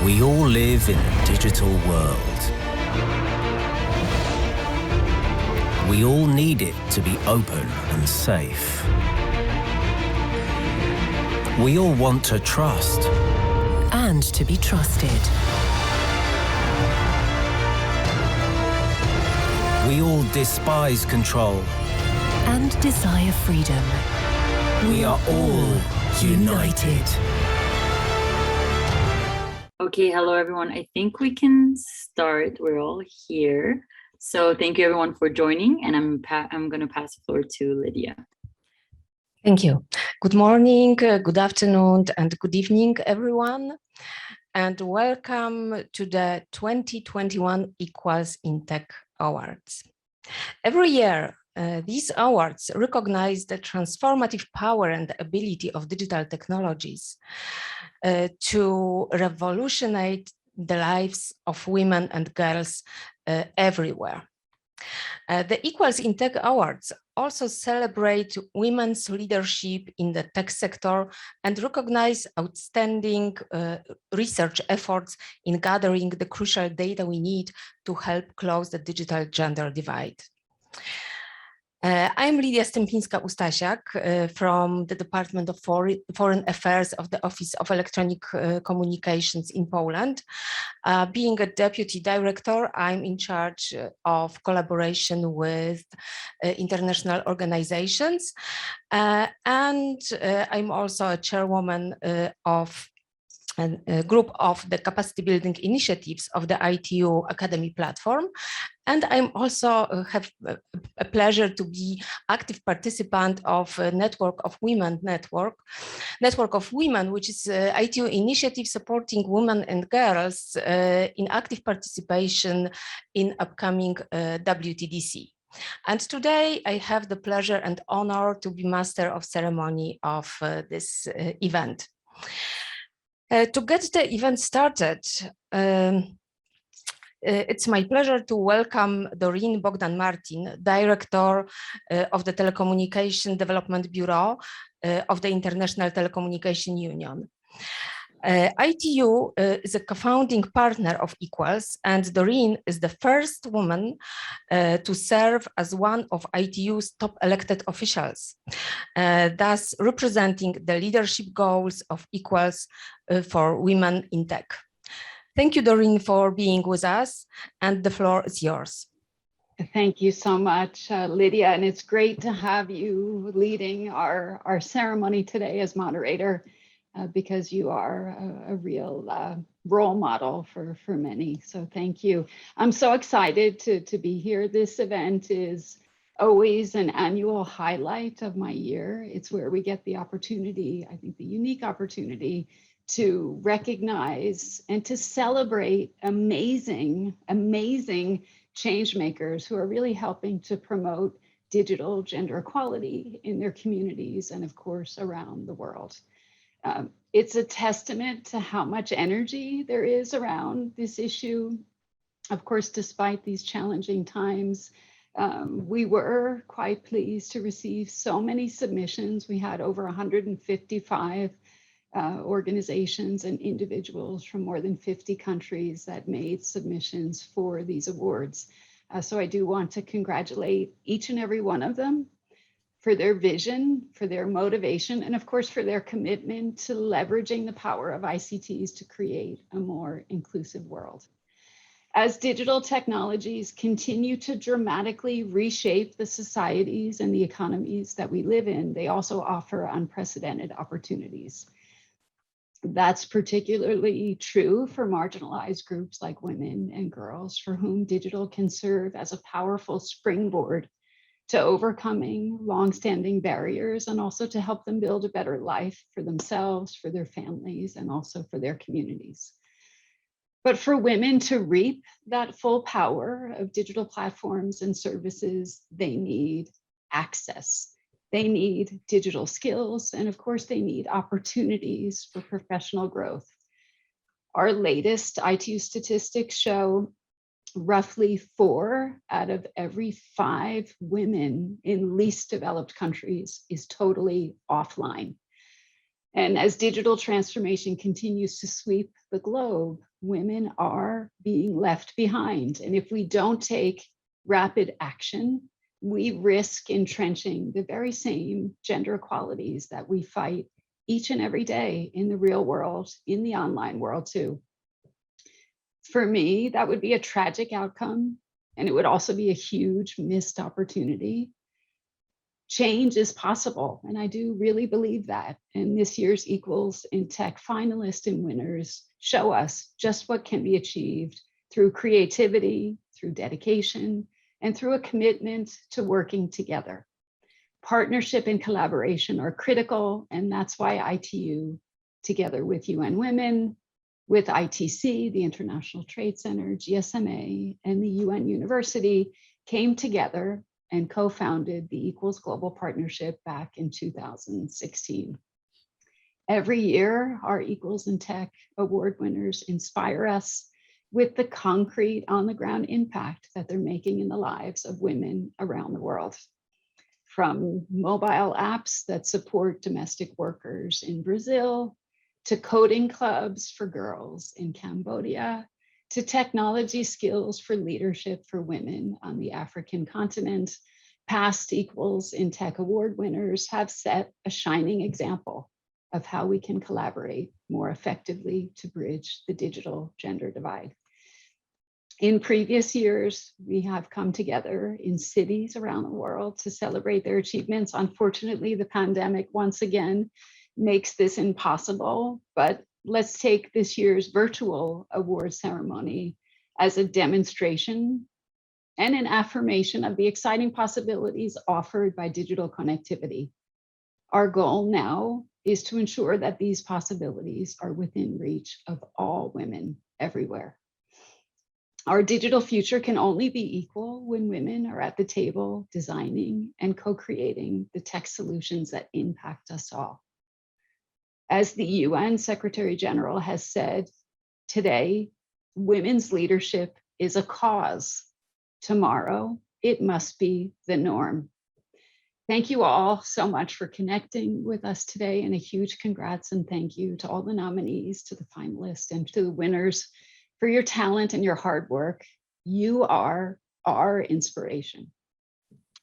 We all live in a digital world. We all need it to be open and safe. We all want to trust. And to be trusted. We all despise control. And desire freedom. We are all united. Okay, hello everyone. I think we can start. We're all here. So thank you everyone for joining, and I'm going to pass the floor to Lydia. Thank you. Good morning, good afternoon, and good evening, everyone. And welcome to the 2021 Equals in Tech Awards. Every year, these awards recognize the transformative power and ability of digital technologies to revolutionize the lives of women and girls everywhere. The Equals in Tech Awards also celebrate women's leadership in the tech sector and recognize outstanding research efforts in gathering the crucial data we need to help close the digital gender divide. I'm Lidia Stępińska-Ustasiak from the Department of Foreign Affairs of the Office of Electronic Communications in Poland. Being a deputy director, I'm in charge of collaboration with international organizations, and I'm also a chairwoman of a group of the capacity building initiatives of the ITU Academy platform. And I'm also have a pleasure to be active participant of a Network of Women, which is ITU initiative supporting women and girls in active participation in upcoming WTDC. And today I have the pleasure and honor to be master of ceremony of this event. To get the event started, it's my pleasure to welcome Doreen Bogdan-Martin, Director of the Telecommunication Development Bureau of the International Telecommunication Union. ITU is a co-founding partner of Equals, and Doreen is the first woman to serve as one of ITU's top elected officials, thus representing the leadership goals of Equals for women in tech. Thank you, Doreen, for being with us, and the floor is yours. Thank you so much, Lydia, and it's great to have you leading our ceremony today as moderator. Because you are a real role model for many. So thank you. I'm so excited to be here. This event is always an annual highlight of my year. It's where we get the opportunity, I think the unique opportunity, to recognize and to celebrate amazing change makers who are really helping to promote digital gender equality in their communities and of course around the world. It's a testament to how much energy there is around this issue. Of course, despite these challenging times, we were quite pleased to receive so many submissions. We had over 155 organizations and individuals from more than 50 countries that made submissions for these awards. So I do want to congratulate each and every one of them for their vision, for their motivation, and of course, for their commitment to leveraging the power of ICTs to create a more inclusive world. As digital technologies continue to dramatically reshape the societies and the economies that we live in, they also offer unprecedented opportunities. That's particularly true for marginalized groups like women and girls, for whom digital can serve as a powerful springboard to overcoming longstanding barriers and also to help them build a better life for themselves, for their families, and also for their communities. But for women to reap that full power of digital platforms and services, they need access. They need digital skills, and of course, they need opportunities for professional growth. Our latest ITU statistics show roughly 4 out of every 5 women in least developed countries is totally offline. And as digital transformation continues to sweep the globe, women are being left behind. And if we don't take rapid action, we risk entrenching the very same gender equalities that we fight each and every day in the real world, in the online world too. For me, that would be a tragic outcome, and it would also be a huge missed opportunity. Change is possible, and I do really believe that. And this year's Equals in Tech finalists and winners show us just what can be achieved through creativity, through dedication, and through a commitment to working together. Partnership and collaboration are critical, and that's why ITU, together with UN Women, with ITC, the International Trade Center, GSMA, and the UN University came together and co-founded the Equals Global Partnership back in 2016. Every year, our Equals in Tech award winners inspire us with the concrete on-the-ground impact that they're making in the lives of women around the world. From mobile apps that support domestic workers in Brazil, to coding clubs for girls in Cambodia, to technology skills for leadership for women on the African continent, past Equals in Tech award winners have set a shining example of how we can collaborate more effectively to bridge the digital gender divide. In previous years, we have come together in cities around the world to celebrate their achievements. Unfortunately, the pandemic once again makes this impossible, but let's take this year's virtual award ceremony as a demonstration and an affirmation of the exciting possibilities offered by digital connectivity. Our goal now is to ensure that these possibilities are within reach of all women everywhere. Our digital future can only be equal when women are at the table designing and co-creating the tech solutions that impact us all. As the UN Secretary General has said today, women's leadership is a cause. Tomorrow, it must be the norm. Thank you all so much for connecting with us today, and a huge congrats and thank you to all the nominees, to the finalists, and to the winners for your talent and your hard work. You are our inspiration.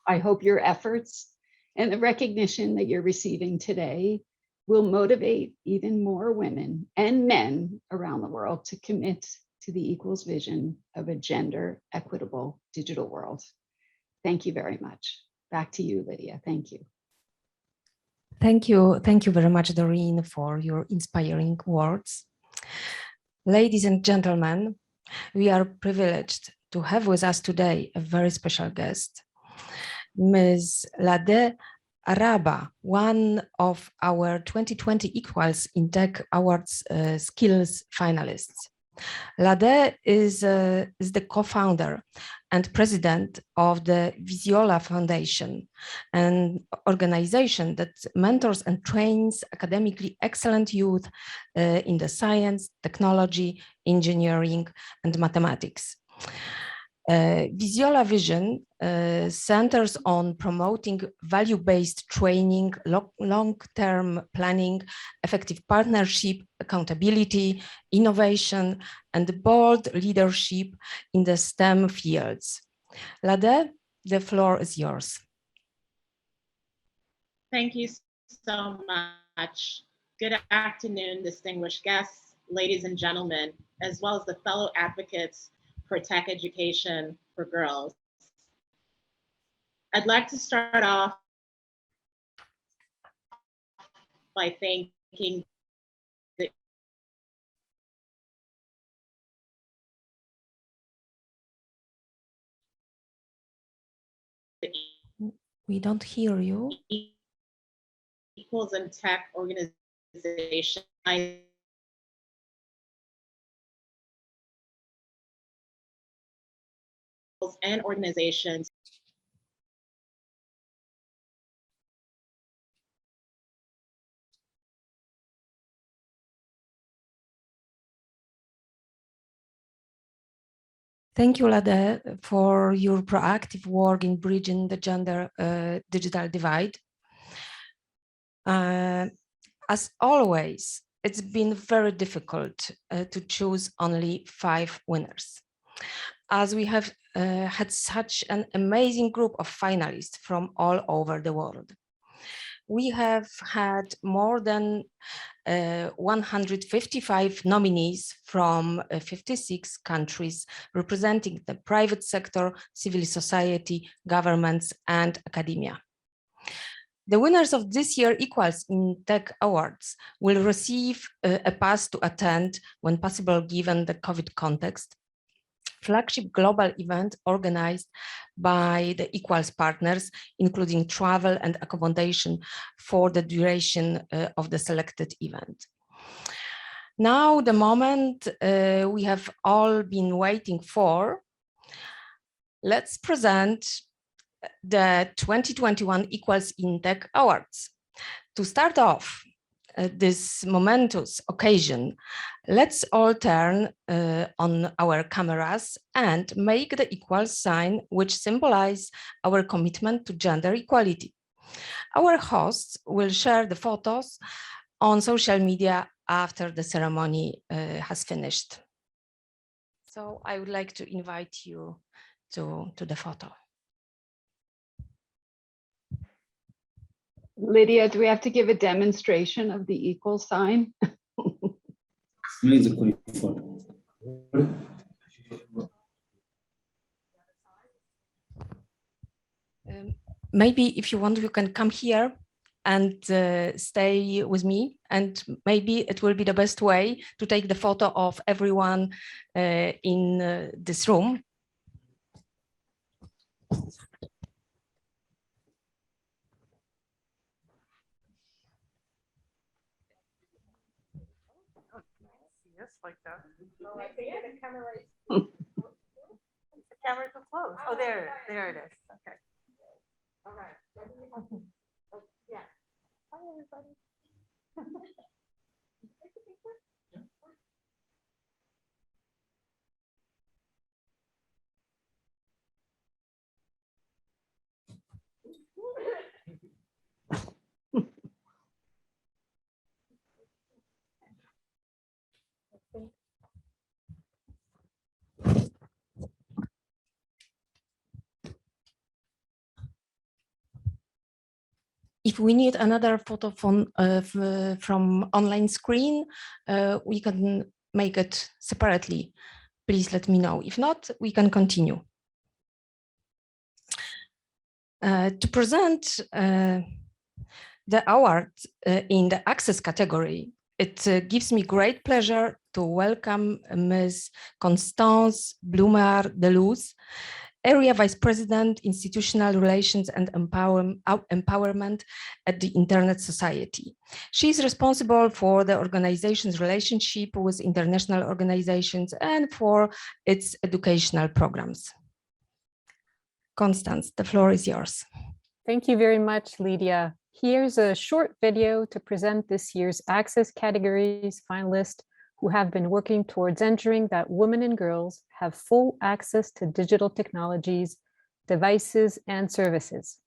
I hope your efforts and the recognition that you're receiving today will motivate even more women and men around the world to commit to the Equals vision of a gender equitable digital world. Thank you very much. Back to you, Lydia. Thank you. Thank you. Thank you very much, Doreen, for your inspiring words. Ladies and gentlemen, we are privileged to have with us today a very special guest, Ms. Lade Araba, one of our 2020 Equals in Tech Awards skills finalists. Lade is the co-founder and president of the Viziola Foundation, an organization that mentors and trains academically excellent youth in the science, technology, engineering, and mathematics. Viziola Vision centers on promoting value-based training, long-term planning, effective partnership, accountability, innovation, and bold leadership in the STEM fields. Lade, the floor is yours. Thank you so much. Good afternoon, distinguished guests, ladies and gentlemen, as well as the fellow advocates for tech education for girls. I'd like to start off by thanking the We don't hear you. Equals in Tech organization. And organizations Thank you, Lade, for your proactive work in bridging the gender digital divide. As always, it's been very difficult to choose only 5 winners, as we have had such an amazing group of finalists from all over the world. We have had more than 155 nominees from 56 countries, representing the private sector, civil society, governments, and academia. The winners of this year Equals in Tech Awards will receive a pass to attend, when possible given the COVID context, flagship global event organized by the Equals partners, including travel and accommodation for the duration of the selected event. Now, the moment we have all been waiting for, let's present the 2021 Equals in Tech Awards. To start off this momentous occasion, let's all turn on our cameras and make the equal sign, which symbolizes our commitment to gender equality. Our hosts will share the photos on social media after the ceremony has finished. So I would like to invite you to the photo. Lydia, do we have to give a demonstration of the equal sign? Maybe if you want, you can come here and stay with me, and maybe it will be the best way to take the photo of everyone in this room. Like that. Oh, I think the camera is the camera is close. Oh, there it is. Okay. All right. Oh, yeah. Hi, everybody. Take a picture. If we need another photo from online screen, we can make it separately. Please let me know. If not, we can continue. To present the award in the Access category, it gives me great pleasure to welcome Ms. Constance Blumer-Deluz, Area Vice President, Institutional Relations and Empowerment at the Internet Society. She is responsible for the organization's relationship with international organizations and for its educational programs. Constance, the floor is yours. Thank you very much, Lydia. Here's a short video to present this year's Access categories finalists who have been working towards ensuring that women and girls have full access to digital technologies, devices, and services.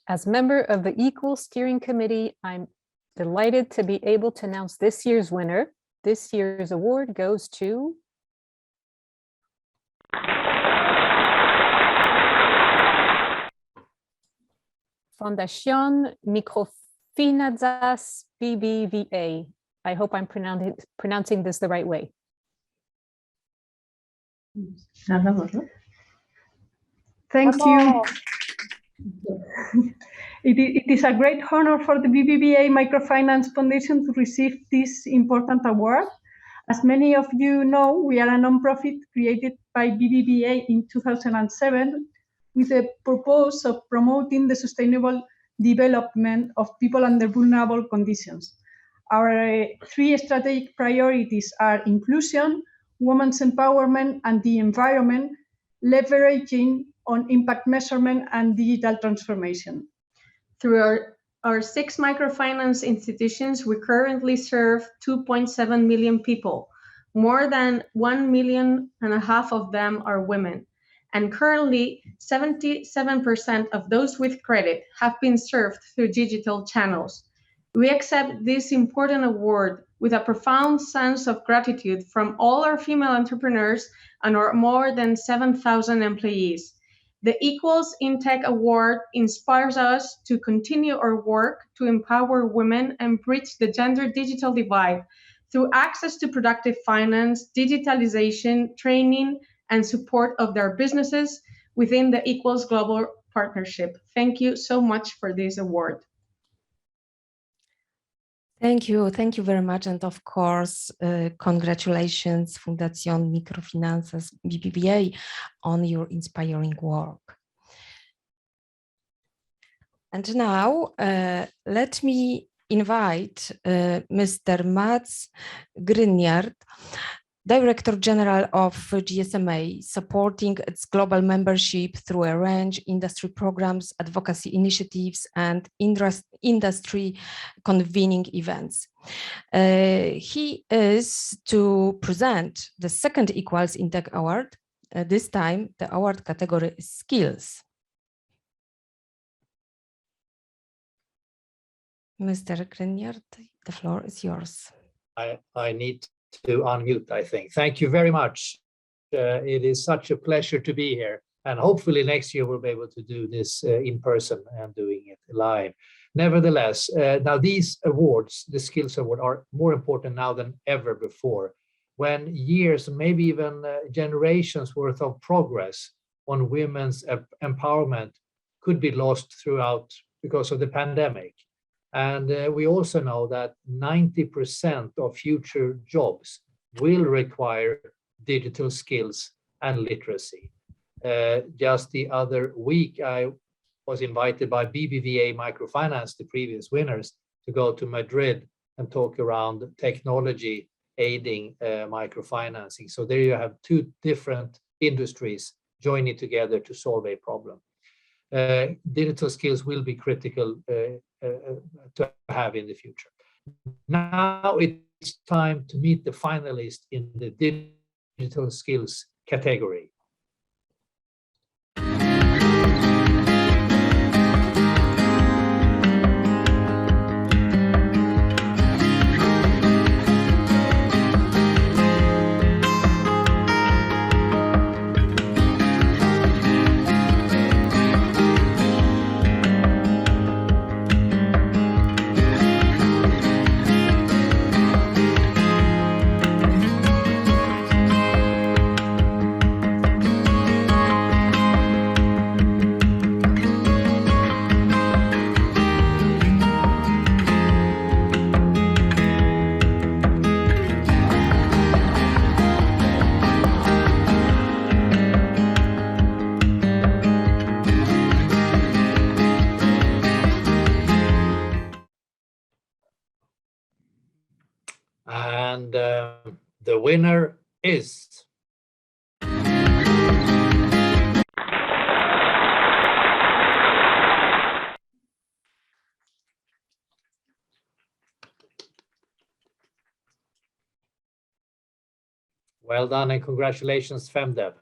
As member of the Equal Steering Committee, I'm delighted to be able to announce this year's winner. This year's award goes to Fundación Finanzas BBVA. I hope I'm pronouncing this the right way. Thank you. It is a great honor for the BBVA Microfinance Foundation to receive this important award. As many of you know, we are a nonprofit created by BBVA in 2007 with the purpose of promoting the sustainable development of people under vulnerable conditions. Our three strategic priorities are inclusion, women's empowerment, and the environment, leveraging on impact measurement and digital transformation. Through our 6 microfinance institutions, we currently serve 2.7 million people. More than 1.5 million of them are women. And currently, 77% of those with credit have been served through digital channels. We accept this important award with a profound sense of gratitude from all our female entrepreneurs and our more than 7,000 employees. The Equals in Tech Award inspires us to continue our work to empower women and bridge the gender digital divide through access to productive finance, digitalization, training, and support of their businesses within the Equals Global Partnership. Thank you so much for this award. Thank you very much. And of course, congratulations Fundación Microfinanzas BBVA on your inspiring work. And now let me invite Mr. Mats Grignard, Director General of GSMA, supporting its global membership through a range of industry programs, advocacy initiatives, and industry convening events. He is to present the second Equals in Tech Award. This time, the award category is skills. Mr. Grignard, the floor is yours. I need to unmute, I think. Thank you very much. It is such a pleasure to be here. And hopefully next year we'll be able to do this in person and doing it live. Nevertheless, now these awards, the Skills Award, are more important now than ever before, when years, maybe even generations worth of progress on women's empowerment could be lost throughout because of the pandemic. And we also know that 90% of future jobs will require digital skills and literacy. Just the other week, I was invited by BBVA Microfinance, the previous winners, to go to Madrid and talk around technology aiding microfinancing. So there you have two different industries joining together to solve a problem. Digital skills will be critical to have in the future. Now it's time to meet the finalists in the digital skills category. And the winner is well done and congratulations, FemDev.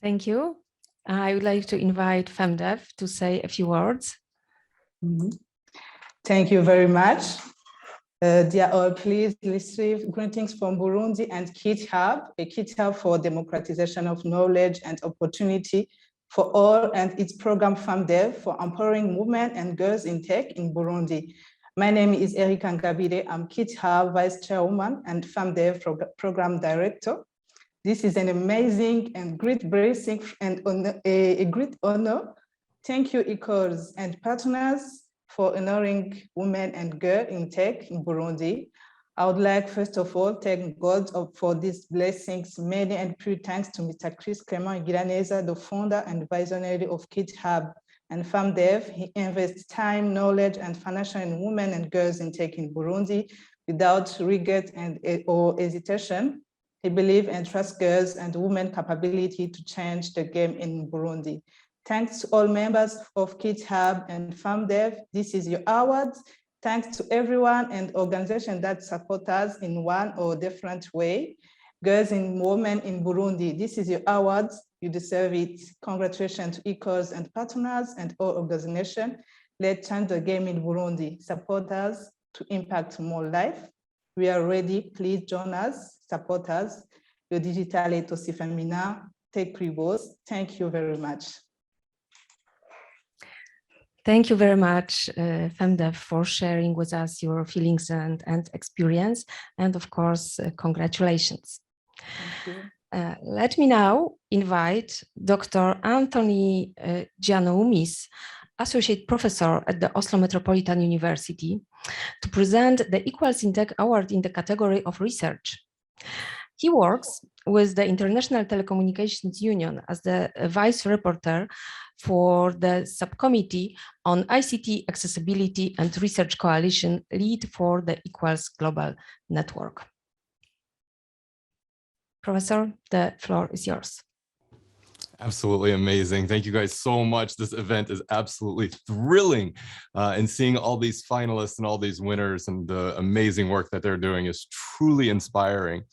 Thank you. I would like to invite FemDev to say a few words. Thank you very much. Dear all, please receive greetings from Burundi and KIT Hub, a KIT Hub for democratization of knowledge and opportunity for All and its program FemDev for empowering women and girls in tech in Burundi. My name is Erika Ngabire. I'm KitHub Vice Chairwoman and FemDev Program Director. This is an amazing and great blessing and a great honor. Thank you, ECOS and partners, for honoring women and girls in tech in Burundi. I would like, first of all, thank God for these blessings. Many and pure thanks to Mr. Chris Clement Giraneza, the founder and visionary of KitHub and FemDev. He invests time, knowledge, and financial in women and girls in tech in Burundi without regret or hesitation. He believes and trusts girls and women's capability to change the game in Burundi. Thanks to all members of KitHub and FemDev. This is your award. Thanks to everyone and organizations that support us in one or different way. Girls and women in Burundi, this is your award. You deserve it. Congratulations to ECOS and partners and all organizations. Let's change the game in Burundi. Support us to impact more life. We are ready. Please join us, support us. Le digital est aussi féminin. Take ribos. Thank you very much. Thank you very much, FemDev, for sharing with us your feelings and experience. And of course, congratulations. Thank you. Let me now invite Dr. Anthony Giannoumis, Associate Professor at the Oslo Metropolitan University, to present the Equals in Tech Award in the category of research. He works with the International Telecommunications Union as the Vice Reporter for the Subcommittee on ICT Accessibility and Research Coalition, lead for the Equals Global Network. Professor, the floor is yours. Absolutely amazing. Thank you guys so much. This event is absolutely thrilling. And seeing all these finalists and all these winners and the amazing work that they're doing is truly inspiring.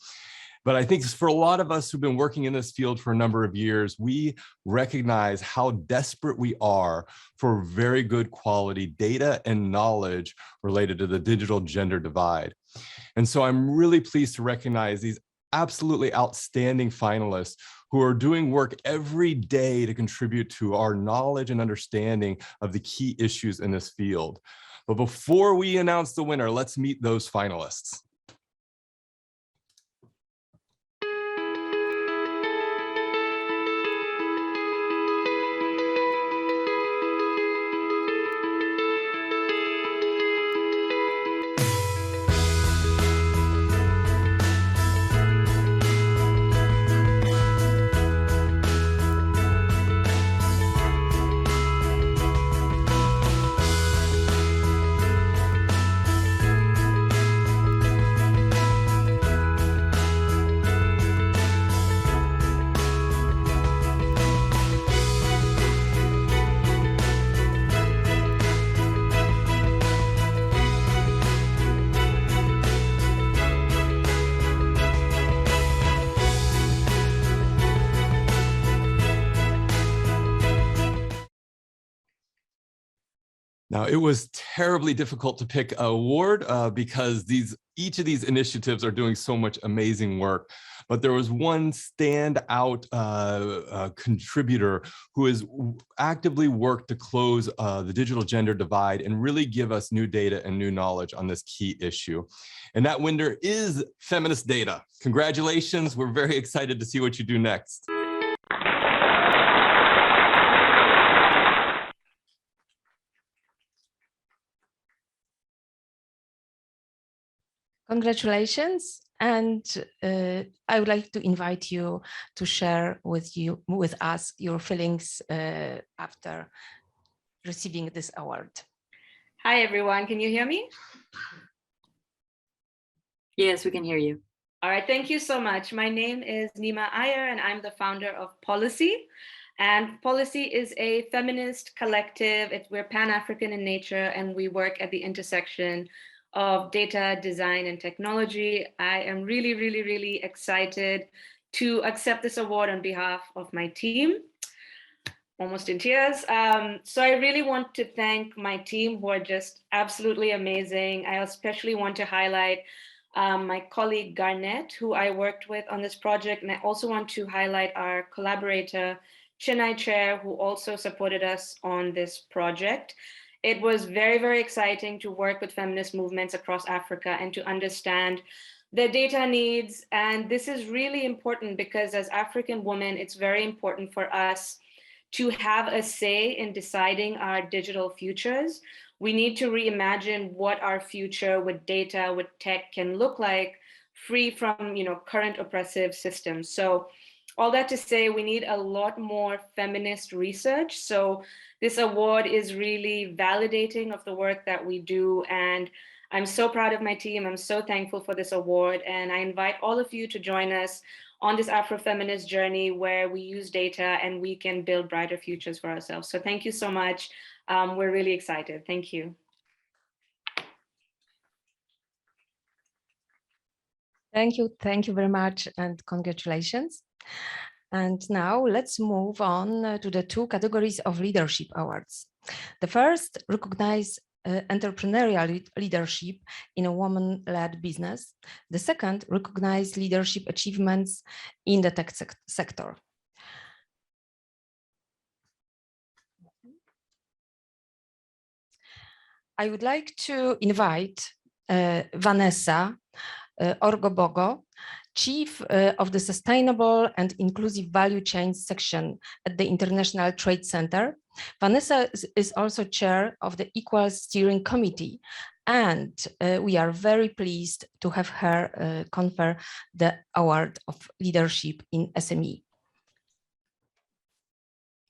But I think for a lot of us who've been working in this field for a number of years, we recognize how desperate we are for very good quality data and knowledge related to the digital gender divide. And so I'm really pleased to recognize these absolutely outstanding finalists who are doing work every day to contribute to our knowledge and understanding of the key issues in this field. But before we announce the winner, let's meet those finalists. Now, it was terribly difficult to pick an award because each of these initiatives are doing so much amazing work. But there was one standout contributor who has actively worked to close the digital gender divide and really give us new data and new knowledge on this key issue. And that winner is Feminist Data. Congratulations. We're very excited to see what you do next. Congratulations, and I would like to invite you to share with us your feelings after receiving this award. Hi everyone, can you hear me? Yes, we can hear you. All right, thank you so much. My name is Nima Ayer and I'm the founder of Policy. And Policy is a feminist collective. We're Pan-African in nature and we work at the intersection of data, design, and technology. I am really, really, really excited to accept this award on behalf of my team. Almost in tears. So I really want to thank my team who are just absolutely amazing. I especially want to highlight my colleague Garnett, who I worked with on this project. And I also want to highlight our collaborator, Chinai Chair, who also supported us on this project. It was very, very exciting to work with feminist movements across Africa and to understand their data needs. And this is really important because as African women, it's very important for us to have a say in deciding our digital futures. We need to reimagine what our future with data, with tech can look like, free from current oppressive systems. So all that to say, we need a lot more feminist research. So this award is really validating of the work that we do. And I'm so proud of my team. I'm so thankful for this award. And I invite all of you to join us on this Afrofeminist journey where we use data and we can build brighter futures for ourselves. So thank you so much. We're really excited. Thank you. Thank you very much, and congratulations. And now let's move on to the two categories of leadership awards. The first, recognize entrepreneurial leadership in a woman-led business. The second, recognize leadership achievements in the tech sector. I would like to invite Vanessa Orgobogo, Chief of the Sustainable and Inclusive Value Chains section at the International Trade Center. Vanessa is also chair of the Equal Steering Committee, and we are very pleased to have her confer the Award of Leadership in SME.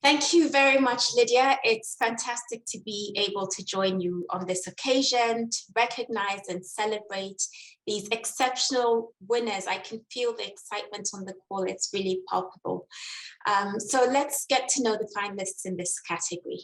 Thank you very much, Lydia. It's fantastic to be able to join you on this occasion to recognize and celebrate these exceptional winners. I can feel the excitement on the call. It's really palpable. So let's get to know the finalists in this category.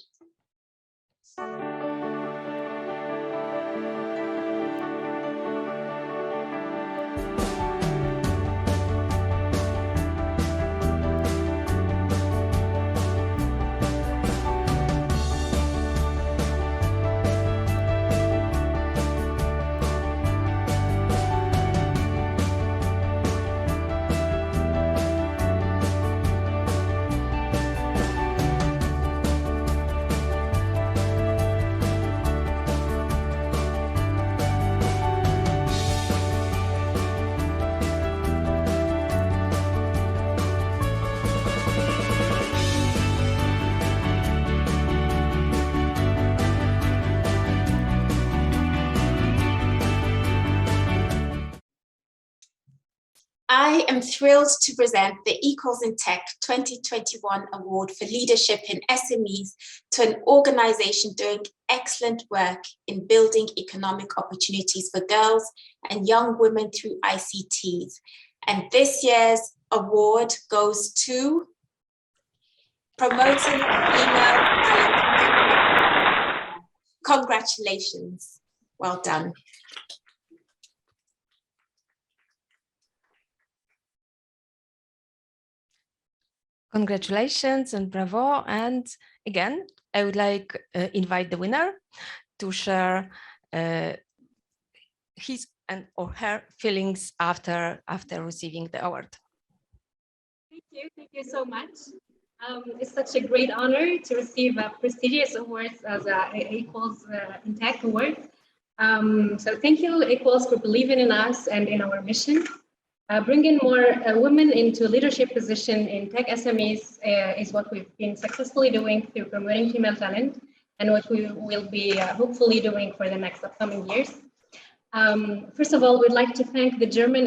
I am thrilled to present the Equals in Tech 2021 Award for Leadership in SMEs to an organization doing excellent work in building economic opportunities for girls and young women through ICTs. And this year's award goes to Promoting Female Talent. Congratulations. Well done. Congratulations and bravo. And again, I would like invite the winner to share his and or her feelings after receiving the award. Thank you so much. It's such a great honor to receive a prestigious award as Equals in Tech Award. So thank you, Equals, for believing in us and in our mission. Bringing more women into leadership position in tech SMEs is what we've been successfully doing through promoting female talent, and what we will be hopefully doing for the next upcoming years. First of all, we'd like to thank the German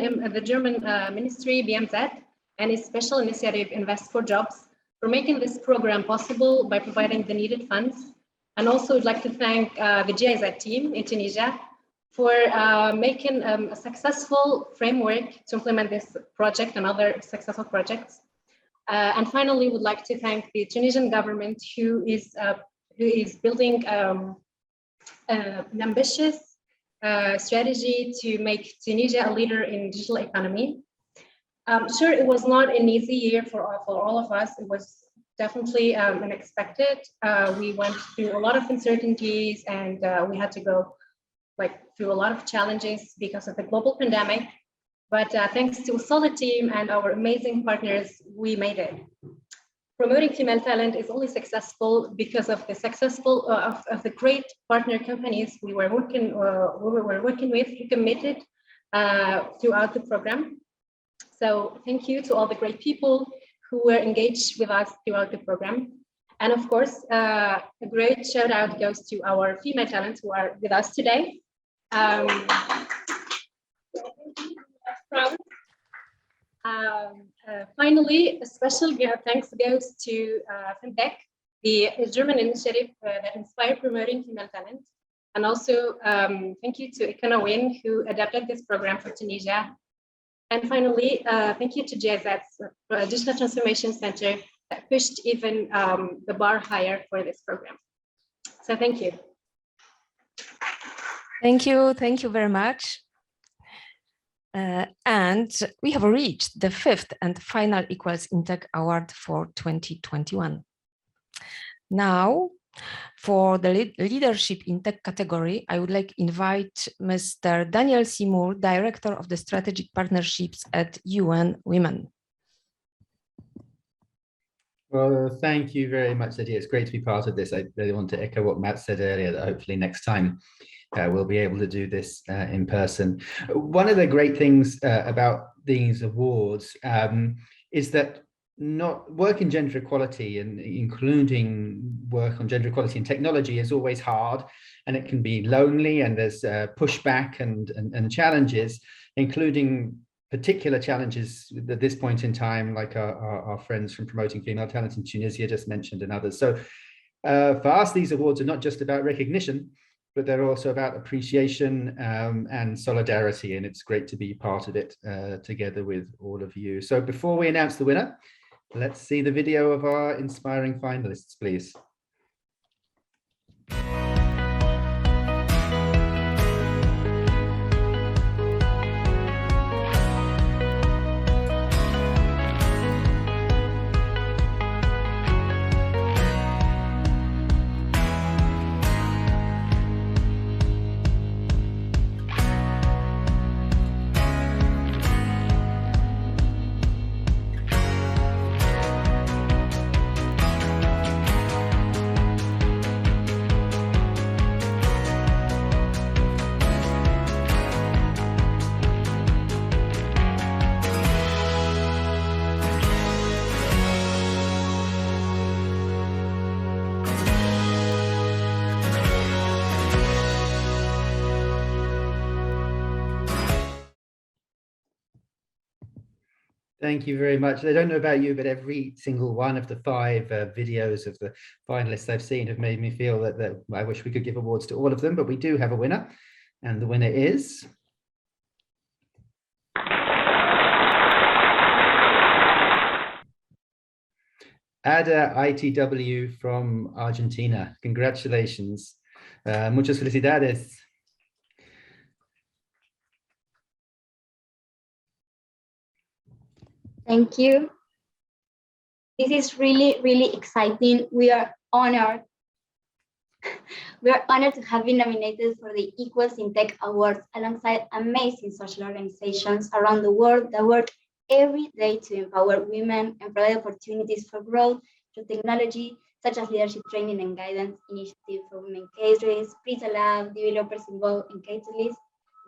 Ministry, BMZ, and its special initiative Invest for Jobs for making this program possible by providing the needed funds. And also we'd like to thank the GIZ team in Tunisia for making a successful framework to implement this project and other successful projects. And finally, we'd like to thank the Tunisian government who is building an ambitious strategy to make Tunisia a leader in digital economy. Sure, it was not an easy year for all of us. It was definitely unexpected. We went through a lot of uncertainties, and we had to go through a lot of challenges because of the global pandemic. But thanks to a solid team and our amazing partners, we made it. promoting female talent is only successful because of the successful of the great partner companies we were working with, who committed throughout the program. So thank you to all the great people who were engaged with us throughout the program. And of course, a great shout out goes to our female talents who are with us today. Finally, a special thanks goes to FEMDEC, the German initiative that inspired promoting female talent. And also thank you to Econowin, who adapted this program for Tunisia. And finally, thank you to GIZ's Digital Transformation Center that pushed even the bar higher for this program. So thank you. Thank you very much. And we have reached the 5th and final Equals in Tech Award for 2021. Now, for the Leadership in Tech category, I would like to invite Mr. Daniel Seymour, Director of the Strategic Partnerships at UN Women. Well, thank you very much, Lydia. It's great to be part of this. I really want to echo what Matt said earlier, that hopefully next time we'll be able to do this in person. One of the great things about these awards is that work in gender equality, and including work on gender equality in technology, is always hard, and it can be lonely, and there's pushback and challenges, including particular challenges at this point in time, like our friends from Promoting Female Talent in Tunisia just mentioned, and others. So for us, these awards are not just about recognition, but they're also about appreciation and solidarity, and it's great to be part of it together with all of you. So before we announce the winner, let's see the video of our inspiring finalists, please. Thank you very much. I don't know about you, but every single one of the 5 videos of the finalists I've seen have made me feel that I wish we could give awards to all of them, but we do have a winner, and the winner is Ada ITW from Argentina. Congratulations. Muchas felicidades. Thank you. This is really, really exciting. We are honored. We are honored to have been nominated for the Equals in Tech Awards alongside amazing social organizations around the world that work every day to empower women and provide opportunities for growth through technology, such as Leadership Training and Guidance Initiative for Women Cadres, Prita Lab, developers involved in Catalyst.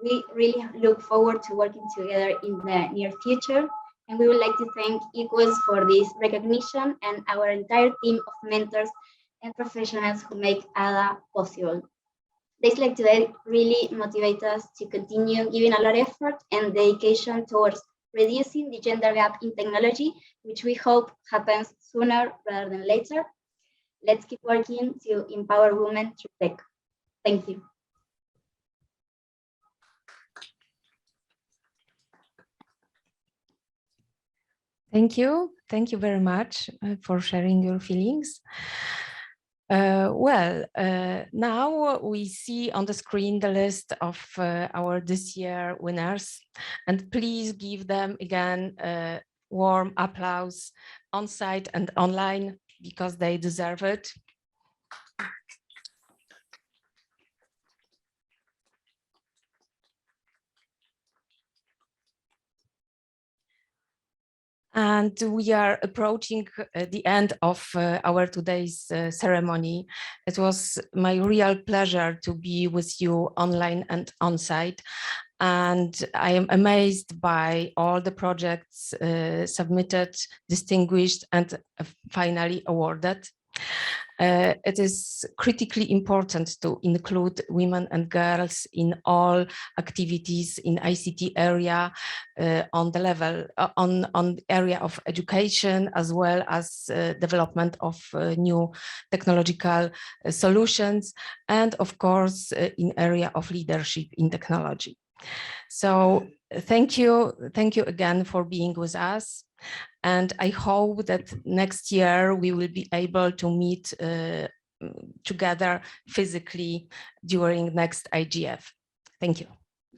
We really look forward to working together in the near future. And we would like to thank Equals for this recognition and our entire team of mentors and professionals who make ADA possible. Days like today really motivate us to continue giving a lot of effort and dedication towards reducing the gender gap in technology, which we hope happens sooner rather than later. Let's keep working to empower women through tech. Thank you. Thank you. Thank you very much for sharing your feelings. Now we see on the screen the list of our this year winners, and please give them again a warm applause on site and online because they deserve it. And we are approaching the end of our today's ceremony. It was my real pleasure to be with you online and on-site. And I am amazed by all the projects submitted, distinguished, and finally awarded. It is critically important to include women and girls in all activities in ICT area on the level, on area of education, as well as development of new technological solutions, and of course, in area of leadership in technology. So thank you again for being with us. And I hope that next year we will be able to meet together physically during next IGF. Thank you.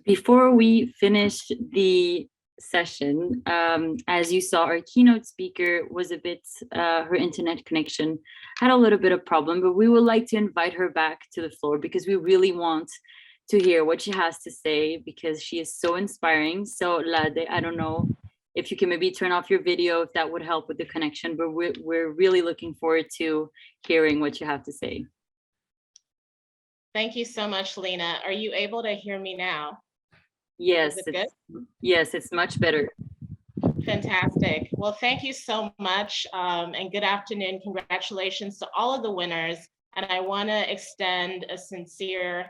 Before we finish the session, as you saw, our keynote speaker was a bit, her internet connection had a little bit of problem, but we would like to invite her back to the floor because we really want to hear what she has to say because she is so inspiring. So Lade, I don't know if you can maybe turn off your video, if that would help with the connection, but we're really looking forward to hearing what you have to say. Thank you so much, Lena. Are you able to hear me now? Yes, good? Yes, it's much better. Fantastic. Well, thank you so much and good afternoon. Congratulations to all of the winners. And I want to extend a sincere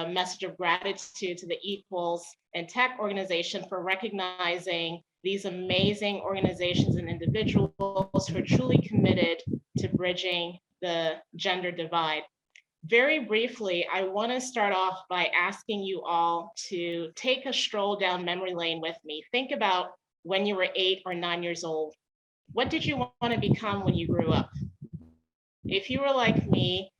message of gratitude to the Equals in Tech organization for recognizing these amazing organizations and individuals who are truly committed to bridging the gender divide. Very briefly, I want to start off by asking you all to take a stroll down memory lane with me. Think about when you were 8 or 9 years old. What did you want to become when you grew up? If you were like me,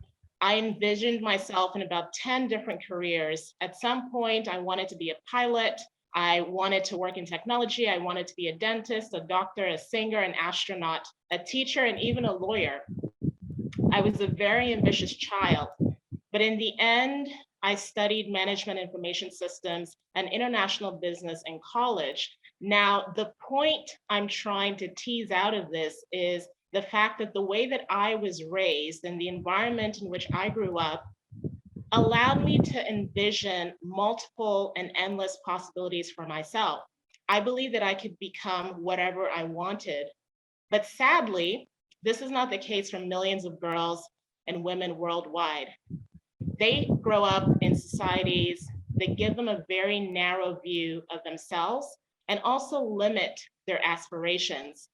I envisioned myself in about 10 different careers. At some point, I wanted to be a pilot. I wanted to work in technology. I wanted to be a dentist, a doctor, a singer, an astronaut, a teacher, and even a lawyer. I was a very ambitious child, but in the end, I studied management information systems and international business in college. Now, the point I'm trying to tease out of this is the fact that the way that I was raised and the environment in which I grew up allowed me to envision multiple and endless possibilities for myself. I believe that I could become whatever I wanted. But sadly, this is not the case for millions of girls and women worldwide. They grow up in societies that give them a very narrow view of themselves and also limit their aspirations.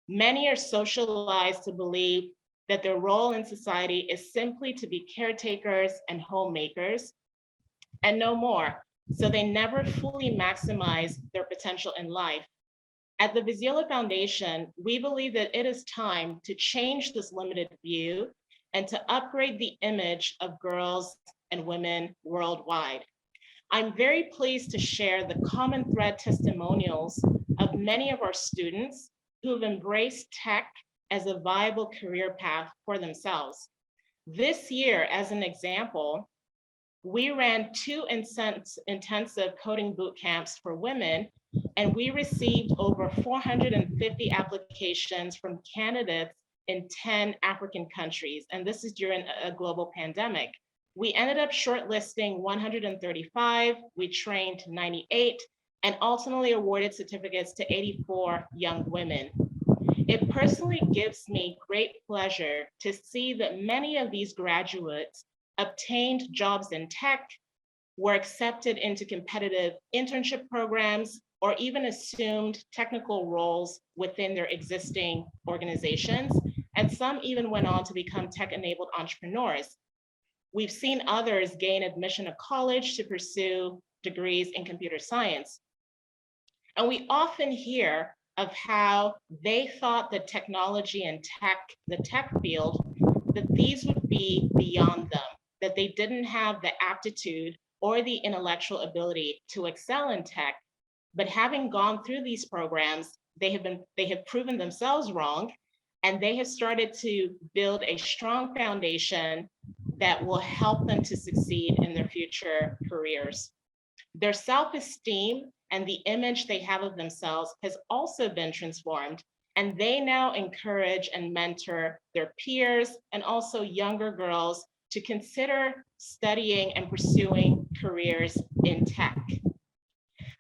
Many are socialized to believe that their role in society is simply to be caretakers and homemakers and no more. So they never fully maximize their potential in life. At the Viziola Foundation, we believe that it is time to change this limited view and to upgrade the image of girls and women worldwide. I'm very pleased to share the common thread testimonials of many of our students who have embraced tech as a viable career path for themselves. This year, as an example, we ran 2 intensive coding boot camps for women, and we received over 450 applications from candidates in 10 African countries, and this is during a global pandemic. We ended up shortlisting 135, we trained 98, and ultimately awarded certificates to 84 young women. It personally gives me great pleasure to see that many of these graduates obtained jobs in tech, were accepted into competitive internship programs, or even assumed technical roles within their existing organizations. And some even went on to become tech-enabled entrepreneurs. We've seen others gain admission to college to pursue degrees in computer science. And we often hear of how they thought that technology and tech, the tech field, that these would be beyond them, that they didn't have the aptitude or the intellectual ability to excel in tech. But having gone through these programs, they have proven themselves wrong, and they have started to build a strong foundation that will help them to succeed in their future careers. Their self-esteem and the image they have of themselves has also been transformed, And they now encourage and mentor their peers and also younger girls to consider studying and pursuing careers in tech.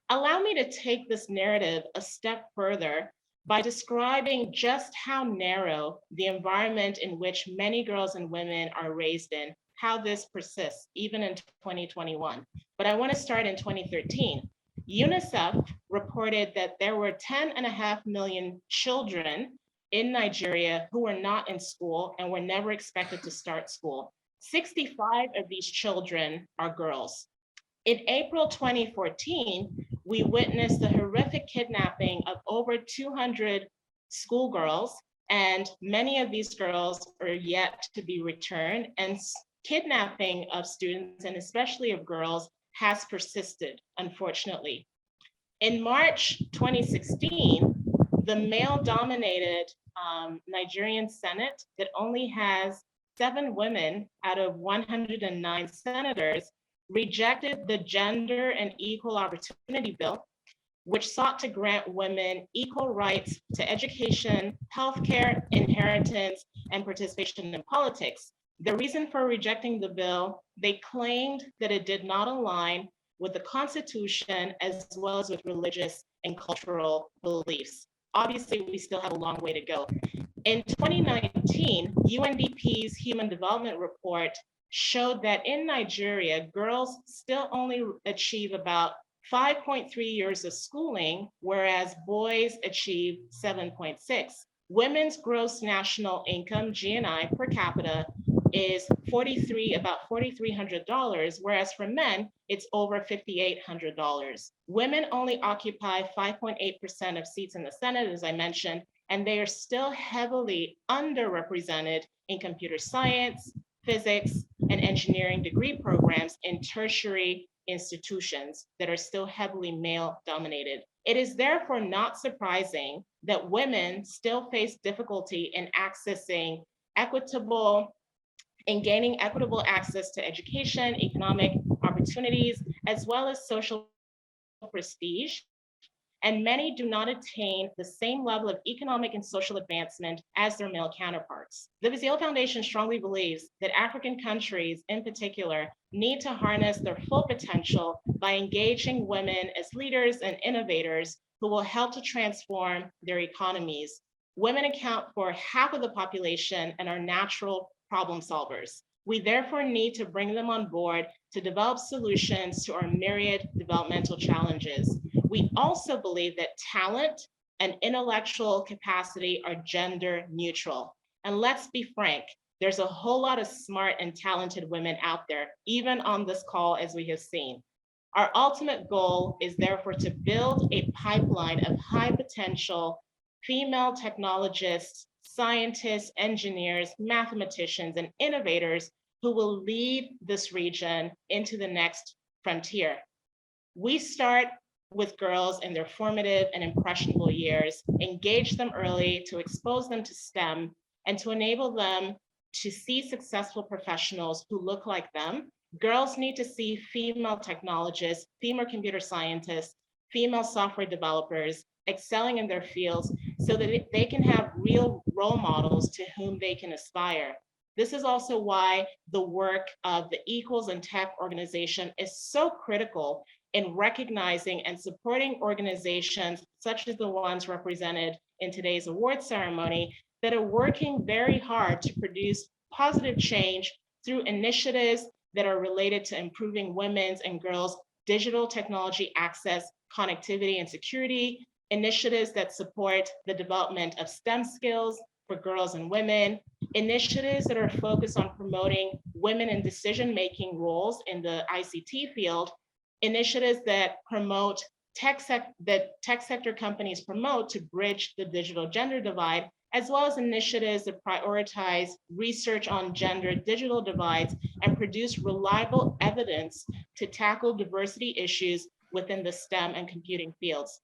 Allow me to take this narrative a step further by describing just how narrow the environment in which many girls and women are raised in, how this persists even in 2021. But I want to start in 2013. UNICEF reported that there were 10.5 million children in Nigeria who were not in school and were never expected to start school. 65 of these children are girls. In April 2014, we witnessed the horrific kidnapping of over 200 schoolgirls, and many of these girls are yet to be returned, and kidnapping of students, and especially of girls, has persisted, unfortunately. In March 2016, the male-dominated Nigerian Senate that only has 7 women out of 109 senators rejected the Gender and Equal Opportunity Bill, which sought to grant women equal rights to education, healthcare, inheritance, and participation in politics. The reason for rejecting the bill, they claimed that it did not align with the Constitution as well as with religious and cultural beliefs. Obviously, we still have a long way to go. In 2019, UNDP's Human Development Report showed that in Nigeria, girls still only achieve about 5.3 years of schooling, whereas boys achieve 7.6. Women's gross national income, GNI, per capita is about $4,300, whereas for men, it's over $5,800. Women only occupy 5.8% of seats in the Senate, as I mentioned, and they are still heavily underrepresented in computer science, physics, and engineering degree programs in tertiary institutions that are still heavily male-dominated. It is therefore not surprising that women still face difficulty in gaining equitable access to education, economic opportunities, as well as social prestige. And many do not attain the same level of economic and social advancement as their male counterparts. The Vizela Foundation strongly believes that African countries in particular need to harness their full potential by engaging women as leaders and innovators who will help to transform their economies. Women account for half of the population and are natural problem solvers. We therefore need to bring them on board to develop solutions to our myriad developmental challenges. We also believe that talent and intellectual capacity are gender neutral. And let's be frank, there's a whole lot of smart and talented women out there, even on this call, as we have seen. Our ultimate goal is therefore to build a pipeline of high potential female technologists, scientists, engineers, mathematicians, and innovators who will lead this region into the next frontier. We start with girls in their formative and impressionable years, engage them early to expose them to STEM and to enable them to see successful professionals who look like them. Girls need to see female technologists, female computer scientists, female software developers excelling in their fields so that they can have real role models to whom they can aspire. This is also why the work of the Equals in Tech organization is so critical in recognizing and supporting organizations such as the ones represented in today's award ceremony that are working very hard to produce positive change through initiatives that are related to improving women's and girls' digital technology access, connectivity, and security, initiatives that support the development of STEM skills for girls and women, initiatives that are focused on promoting women in decision-making roles in the ICT field, initiatives that promote tech sector companies promote to bridge the digital gender divide, as well as initiatives that prioritize research on gender digital divides and produce reliable evidence to tackle diversity issues within the STEM and computing fields.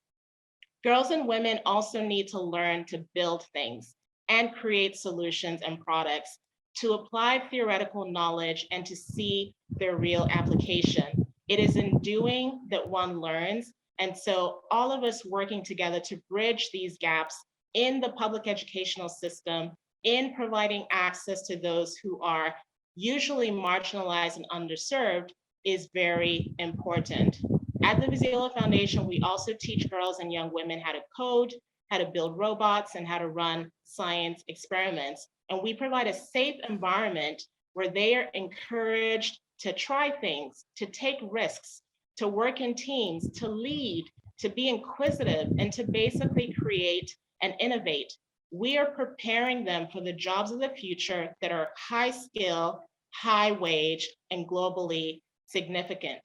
Girls and women also need to learn to build things and create solutions and products, to apply theoretical knowledge and to see their real application. It is in doing that one learns. And so all of us working together to bridge these gaps in the public educational system, in providing access to those who are usually marginalized and underserved is very important. At the Vizela Foundation, we also teach girls and young women how to code, how to build robots, and how to run science experiments. And we provide a safe environment where they are encouraged to try things, to take risks, to work in teams, to lead, to be inquisitive, and to basically create and innovate. We are preparing them for the jobs of the future that are high skill, high wage, and globally significant.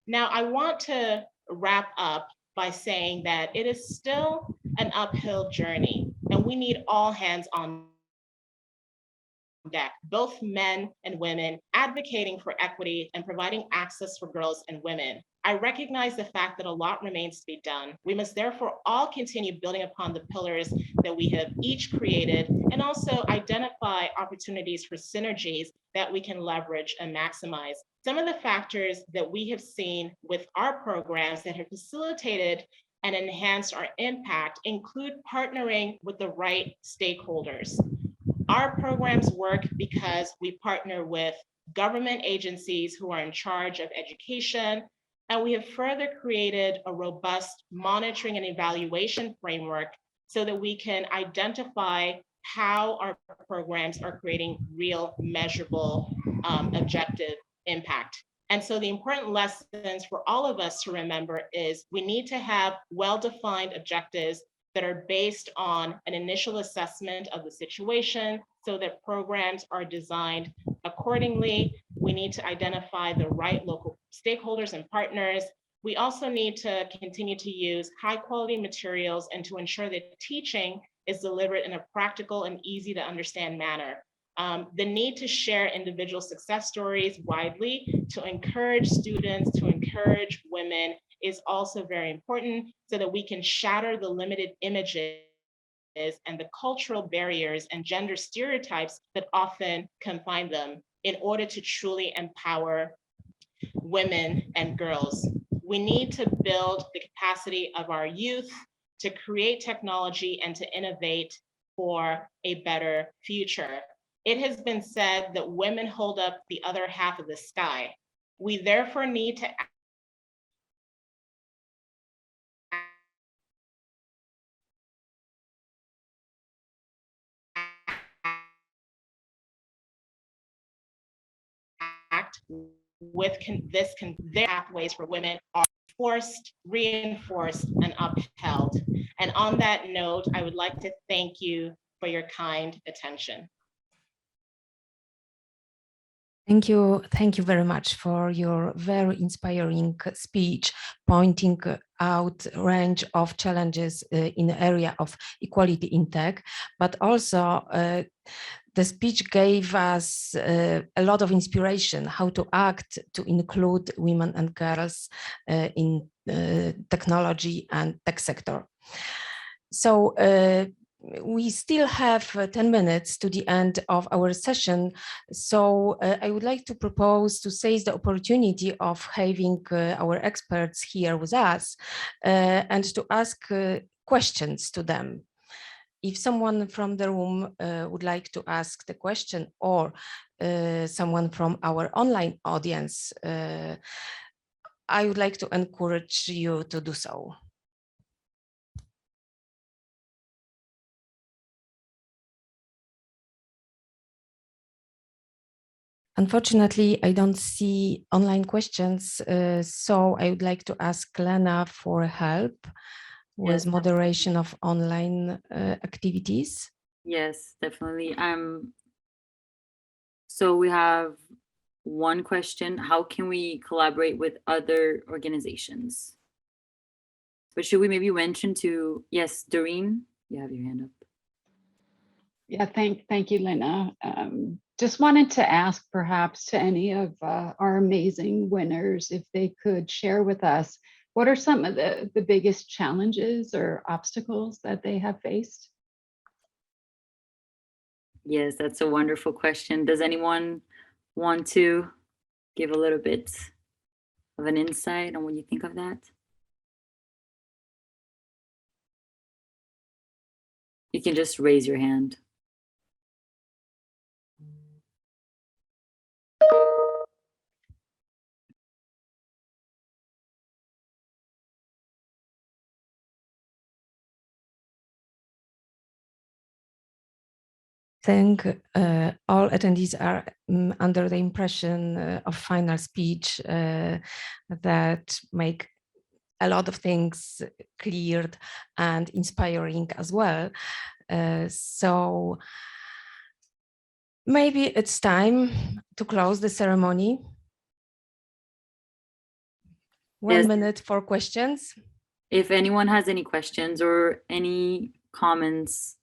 Now, I want to wrap up by saying that it is still an uphill journey, and we need all hands on deck, both men and women, advocating for equity and providing access for girls and women. I recognize the fact that a lot remains to be done. We must therefore all continue building upon the pillars that we have each created, and also identify opportunities for synergies that we can leverage and maximize. Some of the factors that we have seen with our programs that have facilitated and enhanced our impact include partnering with the right stakeholders. Our programs work because we partner with government agencies who are in charge of education, and we have further created a robust monitoring and evaluation framework so that we can identify how our programs are creating real, measurable, objective impact. And so the important lessons for all of us to remember is we need to have well-defined objectives that are based on an initial assessment of the situation so that programs are designed accordingly. We need to identify the right local stakeholders and partners. We also need to continue to use high quality materials and to ensure that teaching is delivered in a practical and easy to understand manner. The need to share individual success stories widely to encourage students, to encourage women is also very important so that we can shatter the limited images and the cultural barriers and gender stereotypes that often confine them in order to truly empower women and girls. We need to build the capacity of our youth to create technology and to innovate for a better future. It has been said that women hold up the other half of the sky. We therefore need to act with their pathways for women are forced, reinforced, and upheld. And on that note, I would like to thank you for your kind attention. Thank you very much for your very inspiring speech, pointing out a range of challenges in the area of equality in tech, but also the speech gave us a lot of inspiration how to act to include women and girls in technology and tech sector. So we still have 10 minutes to the end of our session. So I would like to propose to seize the opportunity of having our experts here with us and to ask questions to them. If someone from the room would like to ask the question, or someone from our online audience, I would like to encourage you to do so. Unfortunately, I don't see online questions, so I would like to ask Lena for help with moderation of online activities. Yes, definitely. So we have one question: how can we collaborate with other organizations? But should we maybe mention to, yes, Doreen, you have your hand up. Yeah, thank you, Lena. Just wanted to ask perhaps to any of our amazing winners if they could share with us what are some of the biggest challenges or obstacles that they have faced? Yes, that's a wonderful question. Does anyone want to give a little bit of an insight on what you think of that? You can just raise your hand. Think all attendees are under the impression of final speech that make a lot of things cleared and inspiring as well. So maybe it's time to close the ceremony. 1 minute for questions. If anyone has any questions or any comments,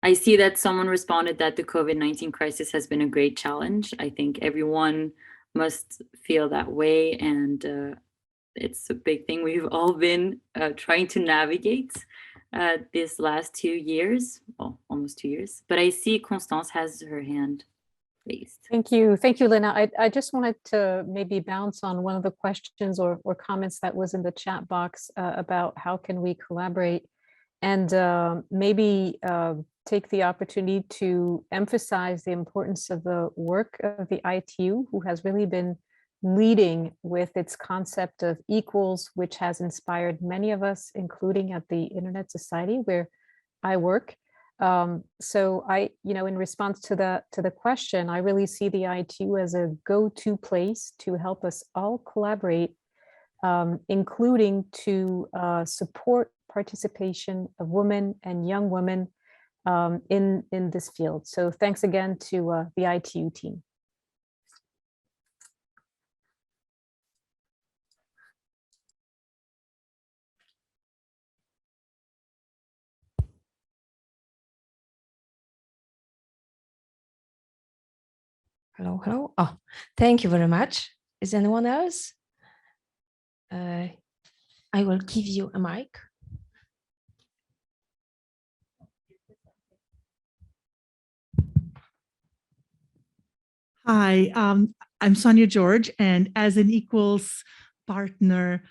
I see that someone responded that the COVID-19 crisis has been a great challenge. I think everyone must feel that way, and it's a big thing we've all been trying to navigate this last 2 years, well, almost 2 years. But I see Constance has her hand raised. Thank you, Lena. I just wanted to maybe bounce on one of the questions or comments that was in the chat box about how can we collaborate, and maybe take the opportunity to emphasize the importance of the work of the ITU, who has really been leading with its concept of equals, which has inspired many of us, including at the Internet Society where I work. So in response to the question, I really see the ITU as a go-to place to help us all collaborate, including to support participation of women and young women in this field. So thanks again to the ITU team. Hello. Oh, thank you very much. Is anyone else? I will give you a mic. Hi, I'm Sonia George, and as an equals partner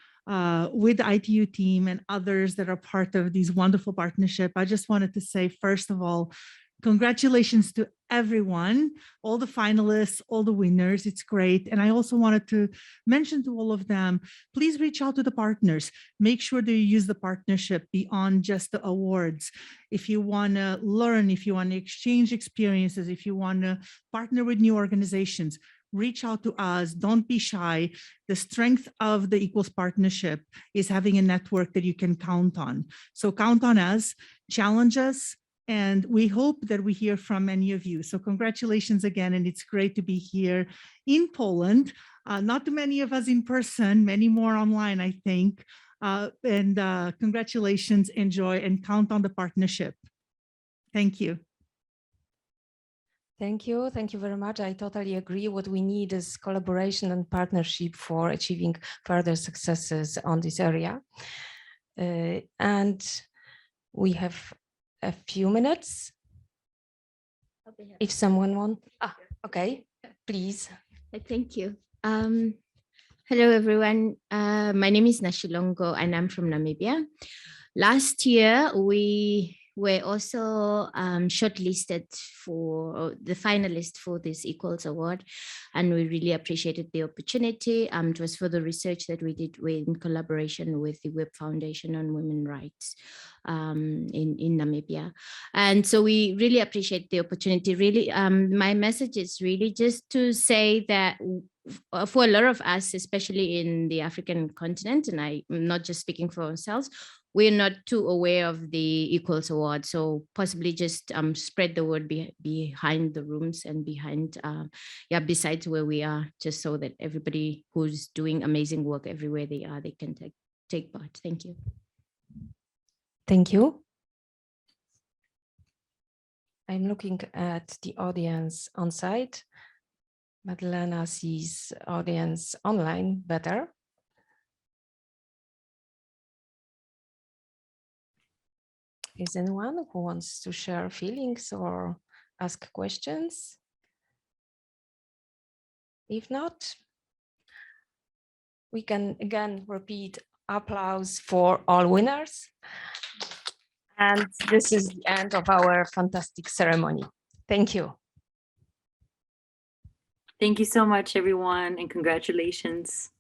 with the ITU team and others that are part of these wonderful partnership, I just wanted to say, first of all, congratulations to everyone, all the finalists, all the winners. It's great. And I also wanted to mention to all of them, please reach out to the partners. Make sure that you use the partnership beyond just the awards. If you want to learn, if you want to exchange experiences, if you want to partner with new organizations, reach out to us. Don't be shy. The strength of the Equals Partnership is having a network that you can count on. So count on us, challenge us, and we hope that we hear from many of you. So congratulations again, and it's great to be here in Poland. Not too many of us in person, many more online, I think. Congratulations, enjoy, and count on the partnership. Thank you. Thank you very much. I totally agree. What we need is collaboration and partnership for achieving further successes on this area. And we have a few minutes. If someone wants, okay, please. Thank you. Hello, everyone. My name is Nashilongo, and I'm from Namibia. Last year, we were also shortlisted for the finalist for this Equals Award, and we really appreciated the opportunity. It was for the research that we did in collaboration with the Web Foundation on Women's Rights in Namibia. And so we really appreciate the opportunity. Really, my message is really just to say that for a lot of us, especially in the African continent, and I'm not just speaking for ourselves, we're not too aware of the Equals Award. So possibly just spread the word behind the rooms and behind, besides where we are, just so that everybody who's doing amazing work everywhere they are, they can take part. Thank you. Thank you. I'm looking at the audience on site. Madalena sees audience online better. Is anyone who wants to share feelings or ask questions? If not, we can again repeat applause for all winners. And this is the end of our fantastic ceremony. Thank you. Thank you so much, everyone, and congratulations.